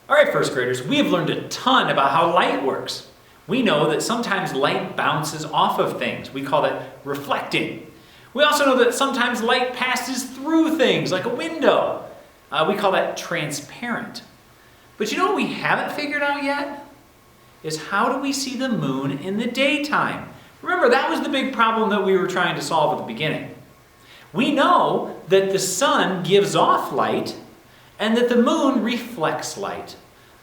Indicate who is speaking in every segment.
Speaker 1: All right, first graders, we have learned a ton about how light works. We know that sometimes light bounces off of things. We call that reflecting. We also know that sometimes light passes through things, like a window. We call that transparent. But you know what we haven't figured out yet? Is how do we see the moon in the daytime? Remember, that was the big problem that we were trying to solve at the beginning. We know that the sun gives off light and that the moon reflects light.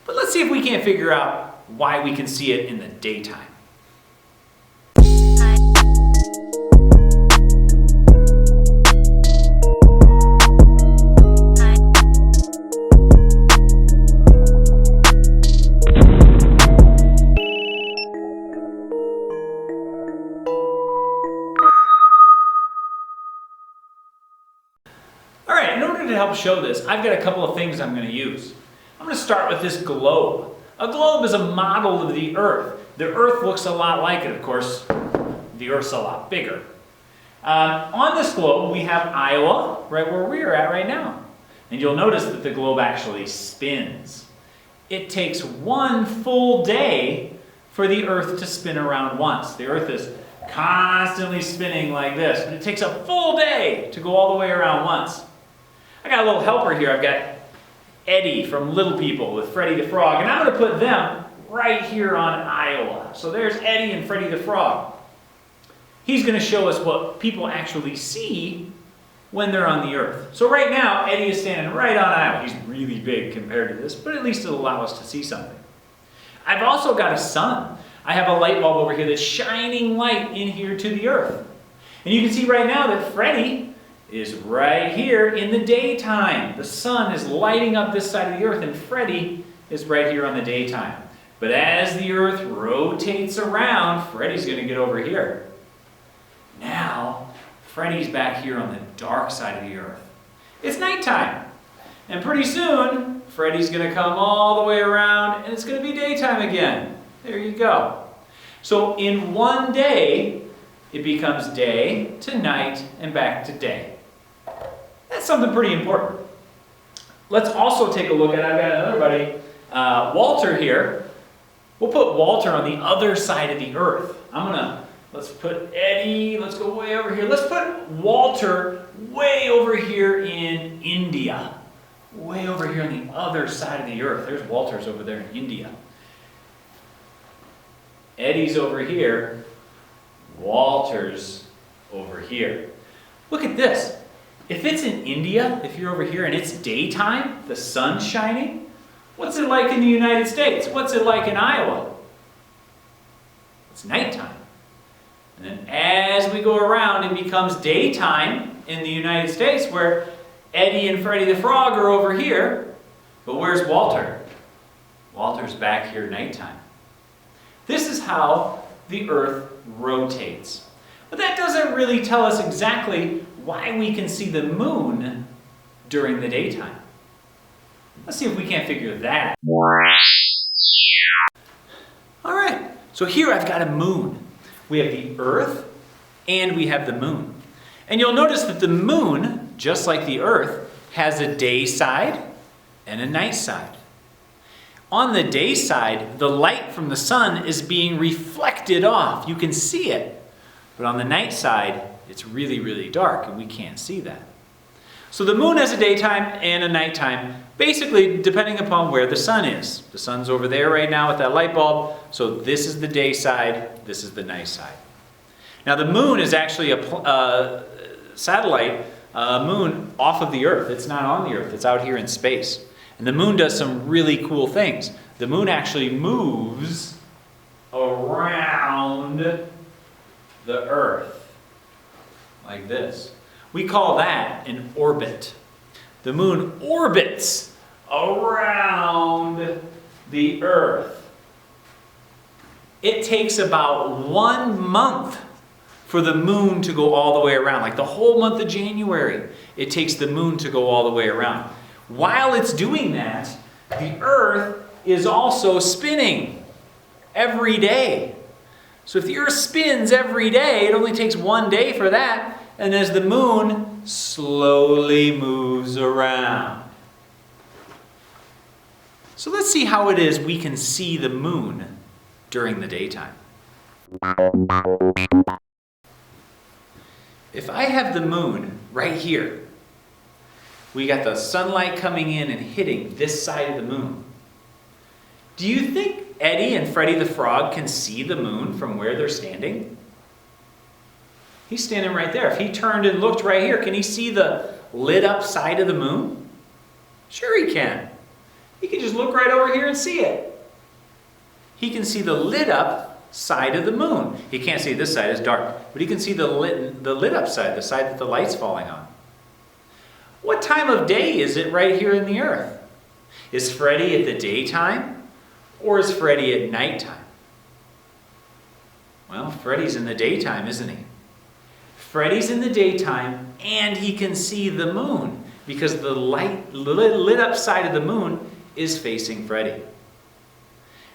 Speaker 1: But let's see if we can't figure out why we can see it in the daytime. All right, in order to help show this, I've got a couple of things I'm going to use. I'm going to start with this globe. A globe is a model of the Earth. The Earth looks a lot like it, of course. The Earth's a lot bigger. On this globe, we have Iowa, right where we are at right now. And you'll notice that the globe actually spins. It takes one full day for the Earth to spin around once. The Earth is constantly spinning like this, but it takes a full day to go all the way around once. I got a little helper here. I've got Eddie from Little People with Freddy the Frog, and I'm going to put them right here on Iowa. So there's Eddie and Freddy the Frog. He's going to show us what people actually see when they're on the Earth. So right now, Eddie is standing right on Iowa. He's really big compared to this, but at least it'll allow us to see something. I've also got a sun. I have a light bulb over here that's shining light in here to the Earth. And you can see right now that Freddy is right here in the daytime. The sun is lighting up this side of the Earth, and Freddy is right here on the daytime. But as the Earth rotates around, Freddy's going to get over here. Now, Freddy's back here on the dark side of the Earth. It's nighttime. And pretty soon, Freddy's going to come all the way around, and it's going to be daytime again. There you go. So in one day, it becomes day to night and back to day. That's something pretty important. Let's also take a look at, I've got another buddy, Walter here. We'll put Walter on the other side of the Earth. Let's put Eddie, let's go way over here. Let's put Walter way over here in India. Way over here on the other side of the Earth. There's Walter's over there in India. Eddie's over here. Walter's over here. Look at this. If it's in India, if you're over here and it's daytime, the sun's shining, what's it like in the United States? What's it like in Iowa? It's nighttime. And then as we go around, it becomes daytime in the United States, where Eddie and Freddy the Frog are over here. But where's Walter? Walter's back here nighttime. This is how the Earth rotates. But that doesn't really tell us exactly why we can see the moon during the daytime. Let's see if we can't figure that out. All right, so here I've got a moon. We have the Earth and we have the moon. And you'll notice that the moon, just like the Earth, has a day side and a night side. On the day side, the light from the sun is being reflected off. You can see it. But on the night side, it's really, really dark and we can't see that. So the moon has a daytime and a nighttime, basically depending upon where the sun is. The sun's over there right now with that light bulb, so this is the day side, this is the night side. Now the moon is actually a satellite moon off of the Earth. It's not on the Earth, it's out here in space. And the moon does some really cool things. The moon actually moves around the Earth like this. We call that an orbit. The moon orbits around the Earth. It takes about 1 month for the moon to go all the way around. Like the whole month of January, it takes the moon to go all the way around. While it's doing that, the Earth is also spinning every day. So if the Earth spins every day, it only takes 1 day for that. And as the moon slowly moves around. So let's see how it is we can see the moon during the daytime. If I have the moon right here, we got the sunlight coming in and hitting this side of the moon. Do you think Eddie and Freddie the Frog can see the moon from where they're standing? He's standing right there. If he turned and looked right here, can he see the lit up side of the moon? Sure he can. He can just look right over here and see it. He can see the lit up side of the moon. He can't see this side, it's dark, but he can see the lit up side, the side that the light's falling on. What time of day is it right here in the earth? Is Freddie at the daytime or is Freddie at nighttime? Well, Freddie's in the daytime, isn't he? Freddie's in the daytime and he can see the moon because the lit up side of the moon is facing Freddie.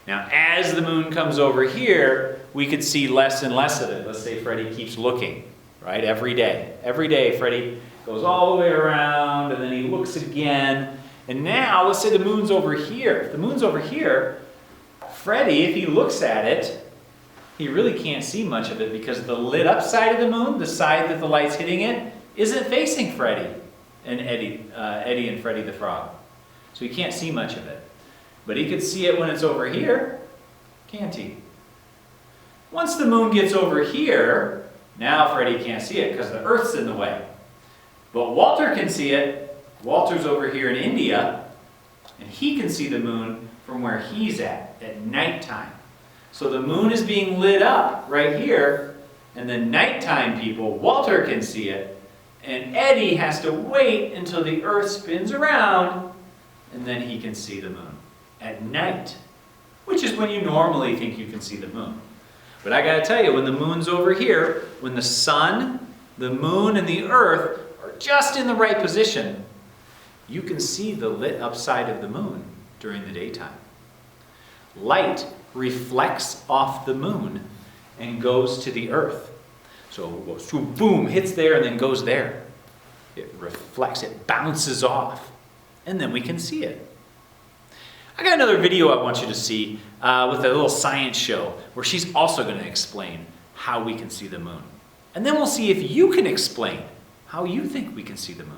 Speaker 1: Now, as the moon comes over here, we could see less and less of it. Let's say Freddie keeps looking, right, every day. Every day, Freddie goes all the way around, and then he looks again. And now, let's say the moon's over here. If the moon's over here, Freddie, if he looks at it, he really can't see much of it because the lit up side of the moon, the side that the light's hitting it, isn't facing Freddie and Eddie and Freddie the Frog. So he can't see much of it. But he could see it when it's over here, can't he? Once the moon gets over here, now Freddie can't see it because the Earth's in the way. But Walter can see it. Walter's over here in India, and he can see the moon from where he's at nighttime. So the moon is being lit up right here, and the nighttime people, Walter can see it, and Eddie has to wait until the Earth spins around, and then he can see the moon at night, which is when you normally think you can see the moon. But I gotta tell you, when the moon's over here, when the sun, the moon, and the Earth are just in the right position, you can see the lit up side of the moon during the daytime. Light reflects off the moon and goes to the Earth. So it goes boom, hits there and then goes there. It reflects, it bounces off, and then we can see it. I got another video I want you to see with a little science show where she's also going to explain how we can see the moon. And then we'll see if you can explain how you think we can see the moon.